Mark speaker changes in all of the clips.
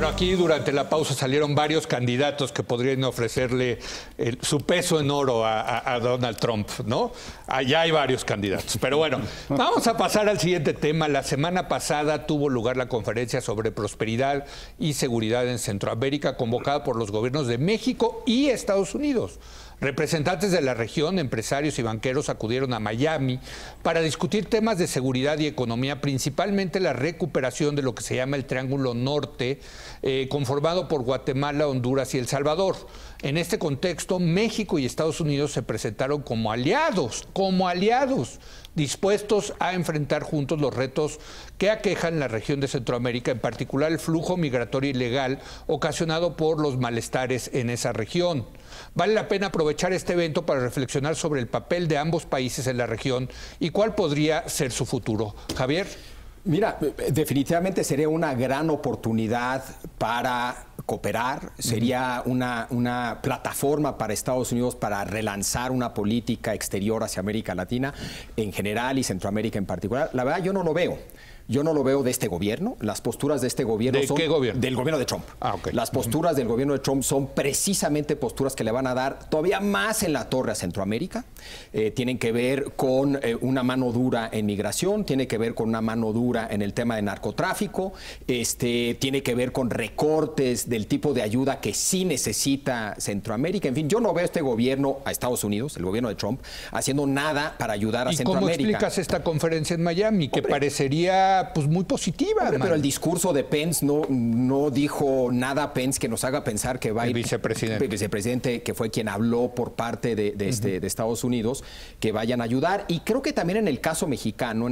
Speaker 1: Bueno, aquí durante la pausa salieron varios candidatos que podrían ofrecerle su peso en oro a Donald Trump, ¿no? Allá hay varios candidatos. Pero bueno, vamos a pasar al siguiente tema. La semana pasada tuvo lugar la conferencia sobre prosperidad y seguridad en Centroamérica, convocada por los gobiernos de México y Estados Unidos. Representantes de la región, empresarios y banqueros acudieron a Miami para discutir temas de seguridad y economía, principalmente la recuperación de lo que se llama el Triángulo Norte, conformado por Guatemala, Honduras y El Salvador. En este contexto, México y Estados Unidos se presentaron como aliados, dispuestos a enfrentar juntos los retos que aquejan la región de Centroamérica, en particular el flujo migratorio ilegal ocasionado por los malestares en esa región. Vale la pena aprovechar este evento para reflexionar sobre el papel de ambos países en la región y cuál podría ser su futuro. Javier.
Speaker 2: Mira, definitivamente sería una gran oportunidad para cooperar, sería una plataforma para Estados Unidos para relanzar una política exterior hacia América Latina en general y Centroamérica en particular. La verdad, yo no lo veo. Yo no lo veo de este gobierno. Las posturas de este gobierno son...
Speaker 1: ¿De qué gobierno?
Speaker 2: Del gobierno de Trump.
Speaker 1: Okay.
Speaker 2: Las posturas del gobierno de Trump son precisamente posturas que le van a dar todavía más en la torre a Centroamérica. Tienen que ver con una mano dura en migración, tiene que ver con una mano dura en el tema de narcotráfico, tiene que ver con recortes del tipo de ayuda que sí necesita Centroamérica. En fin, yo no veo a este gobierno, a Estados Unidos, el gobierno de Trump, haciendo nada para ayudar a Centroamérica.
Speaker 1: ¿Y cómo explicas esta conferencia en Miami, que parecería pues muy positiva?
Speaker 2: Pero el discurso de Pence no dijo nada Pence que nos haga pensar que va a ir...
Speaker 1: El
Speaker 2: vicepresidente, que fue quien habló por parte de Estados Unidos, que vayan a ayudar. Y creo que también en el caso mexicano,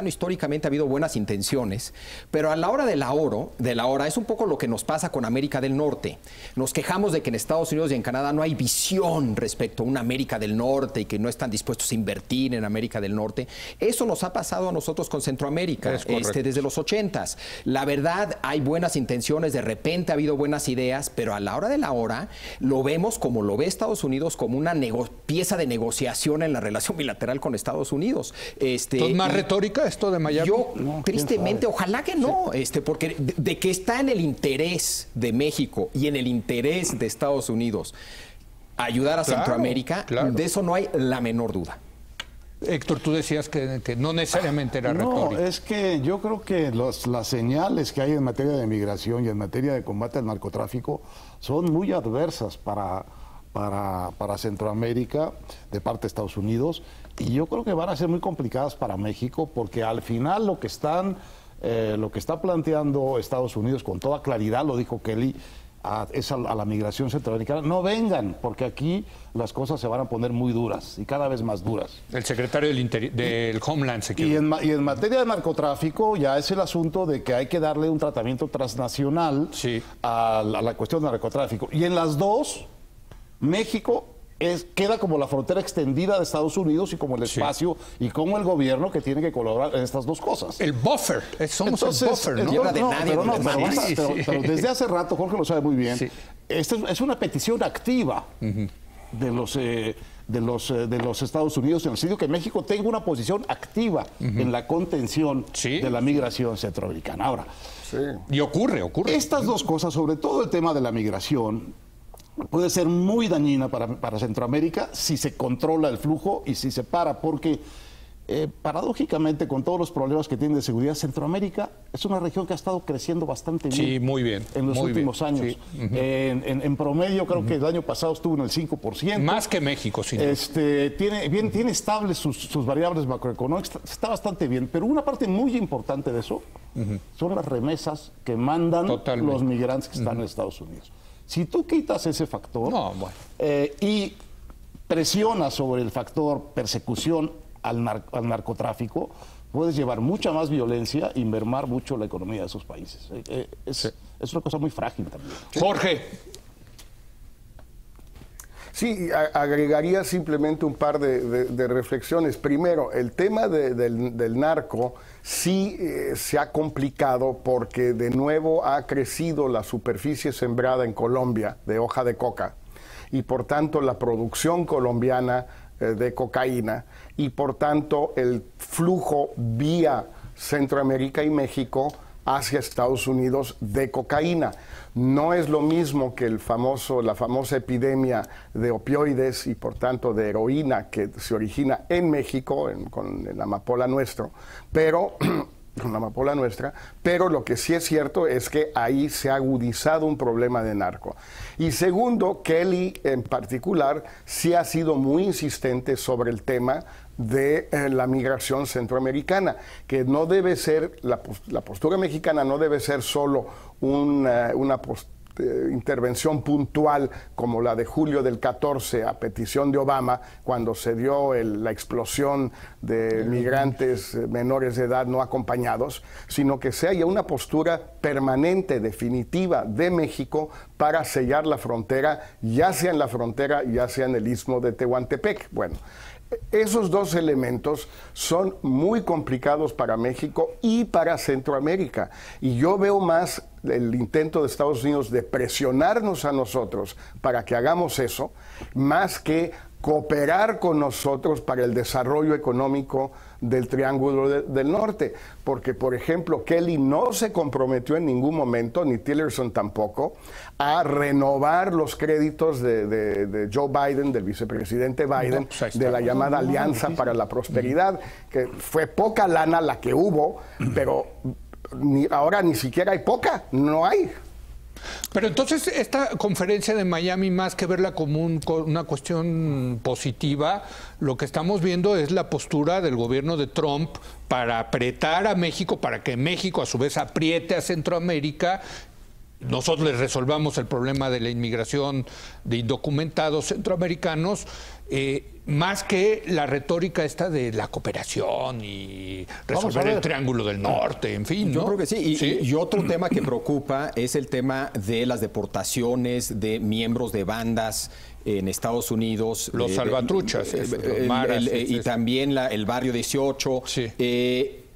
Speaker 2: históricamente ha habido buenas intenciones, pero a la hora de la hora es un poco lo que nos pasa con América del Norte. Nos quejamos de que en Estados Unidos y en Canadá no hay visión respecto a una América del Norte y que no están dispuestos a invertir en América del Norte. Eso nos ha pasado a nosotros con Centroamérica. Desde los 80s. La verdad, hay buenas intenciones, de repente ha habido buenas ideas, pero a la hora de la hora lo vemos como lo ve Estados Unidos, como una pieza de negociación en la relación bilateral con Estados Unidos.
Speaker 1: ¿Es más retórica esto de Miami?
Speaker 2: Yo, tristemente, ojalá que no, porque de que está en el interés de México y en el interés de Estados Unidos ayudar a Centroamérica, de eso no hay la menor duda.
Speaker 1: Héctor, tú decías que no necesariamente era retórica.
Speaker 3: No, es que yo creo que las señales que hay en materia de migración y en materia de combate al narcotráfico son muy adversas para Centroamérica de parte de Estados Unidos, y yo creo que van a ser muy complicadas para México, porque al final lo que está planteando Estados Unidos con toda claridad, lo dijo Kelly, es a la migración centroamericana. No vengan, porque aquí las cosas se van a poner muy duras y cada vez más duras.
Speaker 1: El secretario del Homeland Security.
Speaker 3: Y en materia de narcotráfico ya es el asunto de que hay que darle un tratamiento transnacional a la cuestión del narcotráfico. Y en las dos, México queda como la frontera extendida de Estados Unidos y como el espacio y como el gobierno que tiene que colaborar en estas dos cosas.
Speaker 1: El buffer, somos el buffer, ¿no?
Speaker 3: Pero desde hace rato, Jorge lo sabe muy bien, esta es una petición activa de los Estados Unidos, en el sentido que México tenga una posición activa en la contención de la migración centroamericana. Ahora,
Speaker 1: y ocurre.
Speaker 3: Estas dos cosas, sobre todo el tema de la migración, puede ser muy dañina para Centroamérica si se controla el flujo y si se para, porque paradójicamente, con todos los problemas que tiene de seguridad, Centroamérica es una región que ha estado creciendo bastante bien.
Speaker 1: Sí, muy bien.
Speaker 3: En los últimos años. Sí. En promedio, creo que el año pasado estuvo en el 5%.
Speaker 1: Más que México, sin duda.
Speaker 3: Tiene estables sus variables macroeconómicas, está bastante bien, pero una parte muy importante de eso son las remesas que mandan los migrantes que están en Estados Unidos. Si tú quitas ese factor y presionas sobre el factor persecución al narcotráfico, puedes llevar mucha más violencia y mermar mucho la economía de esos países. Es una cosa muy frágil también.
Speaker 1: Jorge.
Speaker 4: Sí, agregaría simplemente un par de reflexiones. Primero, el tema del narco sí se ha complicado porque de nuevo ha crecido la superficie sembrada en Colombia de hoja de coca y por tanto la producción colombiana de cocaína y por tanto el flujo vía Centroamérica y México hacia Estados Unidos de cocaína. No es lo mismo que la famosa epidemia de opioides y por tanto de heroína que se origina en México con la amapola nuestra, pero lo que sí es cierto es que ahí se ha agudizado un problema de narco. Y segundo, Kelly en particular sí ha sido muy insistente sobre el tema de la migración centroamericana, que no debe ser, la postura mexicana no debe ser solo una intervención puntual como la de julio del 14 a petición de Obama, cuando se dio la explosión de migrantes menores de edad no acompañados, sino que sea ya una postura permanente, definitiva de México para sellar la frontera, ya sea en la frontera, ya sea en el istmo de Tehuantepec. Bueno, esos dos elementos son muy complicados para México y para Centroamérica. Y yo veo más el intento de Estados Unidos de presionarnos a nosotros para que hagamos eso, más que cooperar con nosotros para el desarrollo económico del Triángulo del Norte. Porque, por ejemplo, Kelly no se comprometió en ningún momento, ni Tillerson tampoco, a renovar los créditos de Joe Biden, del vicepresidente Biden, de la llamada Alianza para la Prosperidad, que fue poca lana la que hubo, pero ahora ni siquiera hay poca, no hay.
Speaker 1: Pero entonces esta conferencia de Miami, más que verla como una cuestión positiva, lo que estamos viendo es la postura del gobierno de Trump para apretar a México, para que México a su vez apriete a Centroamérica. Nosotros les resolvamos el problema de la inmigración de indocumentados centroamericanos, más que la retórica esta de la cooperación y resolver el Triángulo del Norte, en fin, ¿no?
Speaker 2: Yo creo que sí. Y otro tema que preocupa es el tema de las deportaciones de miembros de bandas en Estados Unidos.
Speaker 1: Los salvatruchas. Los maras,
Speaker 2: y también el Barrio 18.
Speaker 1: Sí.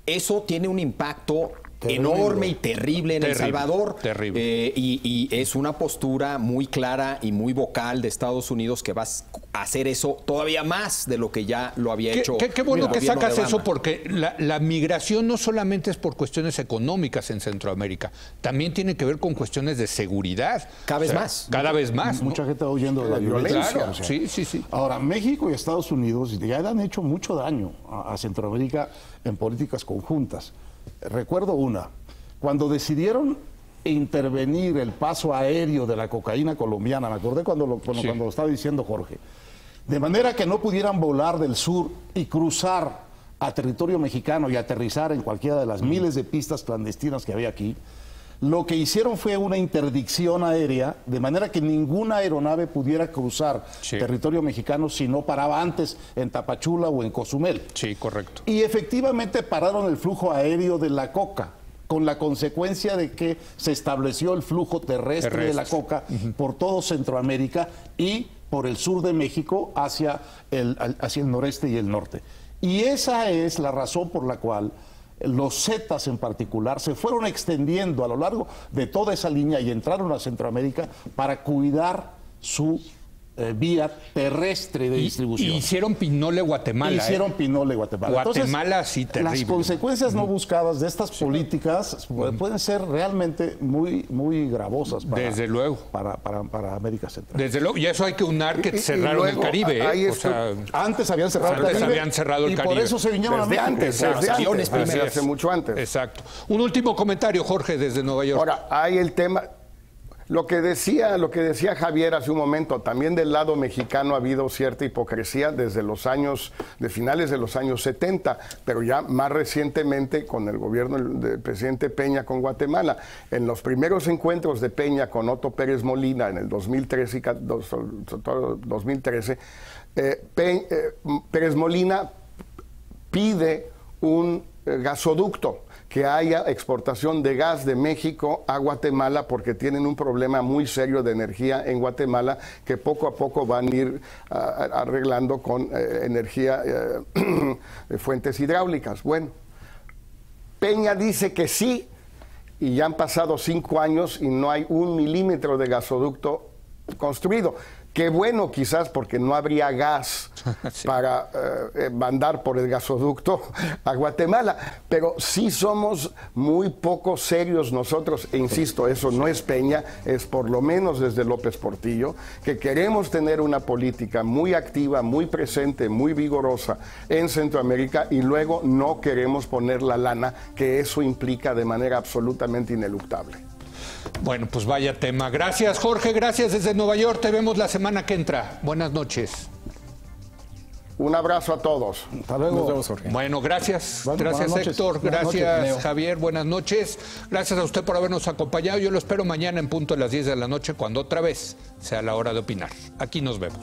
Speaker 2: Eso tiene un impacto enorme y terrible en El Salvador.
Speaker 1: Terrible.
Speaker 2: Y es una postura muy clara y muy vocal de Estados Unidos que va a hacer eso todavía más de lo que ya lo había hecho.
Speaker 1: Qué bueno que sacas eso, porque la migración no solamente es por cuestiones económicas en Centroamérica, también tiene que ver con cuestiones de seguridad.
Speaker 2: Cada vez más.
Speaker 1: Cada vez más.
Speaker 3: Mucha gente va huyendo de la violencia.
Speaker 1: Claro,
Speaker 3: o sea.
Speaker 1: sí.
Speaker 3: Ahora, México y Estados Unidos ya le han hecho mucho daño a Centroamérica en políticas conjuntas. Recuerdo cuando decidieron intervenir el paso aéreo de la cocaína colombiana, me acordé cuando lo estaba diciendo Jorge, de manera que no pudieran volar del sur y cruzar a territorio mexicano y aterrizar en cualquiera de las miles de pistas clandestinas que había aquí. Lo que hicieron fue una interdicción aérea, de manera que ninguna aeronave pudiera cruzar territorio mexicano si no paraba antes en Tapachula o en Cozumel.
Speaker 1: Sí, correcto.
Speaker 3: Y efectivamente pararon el flujo aéreo de la coca, con la consecuencia de que se estableció el flujo terrestre de la coca por todo Centroamérica y por el sur de México hacia el noreste y el norte. Y esa es la razón por la cual los Zetas en particular se fueron extendiendo a lo largo de toda esa línea y entraron a Centroamérica para cuidar su vía terrestre de distribución.
Speaker 1: Y hicieron Pinole Guatemala.
Speaker 3: Guatemala.
Speaker 1: Guatemala, sí, terrible.
Speaker 3: Las consecuencias no buscadas de estas políticas pueden ser realmente muy, muy gravosas para,
Speaker 1: desde luego.
Speaker 3: Para América Central.
Speaker 1: Desde luego, y eso hay que unar que cerraron
Speaker 4: luego,
Speaker 1: el Caribe.
Speaker 3: Antes habían cerrado el Caribe.
Speaker 1: Por
Speaker 3: eso se vinieron a México.
Speaker 4: Desde hace mucho antes.
Speaker 1: Exacto. Un último comentario, Jorge, desde Nueva York.
Speaker 4: Ahora, hay el tema. Lo que decía Javier hace un momento, también del lado mexicano ha habido cierta hipocresía desde de finales de los años 70, pero ya más recientemente con el gobierno del presidente Peña con Guatemala. En los primeros encuentros de Peña con Otto Pérez Molina en el 2013, Pérez Molina pide un gasoducto, que haya exportación de gas de México a Guatemala, porque tienen un problema muy serio de energía en Guatemala que poco a poco van a ir arreglando con energía de fuentes hidráulicas. Bueno, Peña dice que sí, y ya han pasado 5 años y no hay 1 milímetro de gasoducto construido. Qué bueno quizás porque no habría gas
Speaker 1: Sí.
Speaker 4: para mandar por el gasoducto a Guatemala, pero sí somos muy poco serios nosotros, e insisto, eso no es Peña, es por lo menos desde López Portillo, que queremos tener una política muy activa, muy presente, muy vigorosa en Centroamérica y luego no queremos poner la lana que eso implica de manera absolutamente ineluctable.
Speaker 1: Bueno, pues vaya tema. Gracias, Jorge. Gracias desde Nueva York. Te vemos la semana que entra. Buenas noches.
Speaker 4: Un abrazo a todos.
Speaker 3: Hasta luego.
Speaker 2: Nos vemos, Jorge.
Speaker 1: Bueno, gracias.
Speaker 3: Bueno,
Speaker 1: Gracias,
Speaker 3: buenas noches.
Speaker 1: Héctor.
Speaker 3: Buenas
Speaker 1: Gracias,
Speaker 3: noches, Leo.
Speaker 1: Javier. Buenas noches. Gracias a usted por habernos acompañado. Yo lo espero mañana en punto de las 10 de la noche, cuando otra vez sea la hora de opinar. Aquí nos vemos.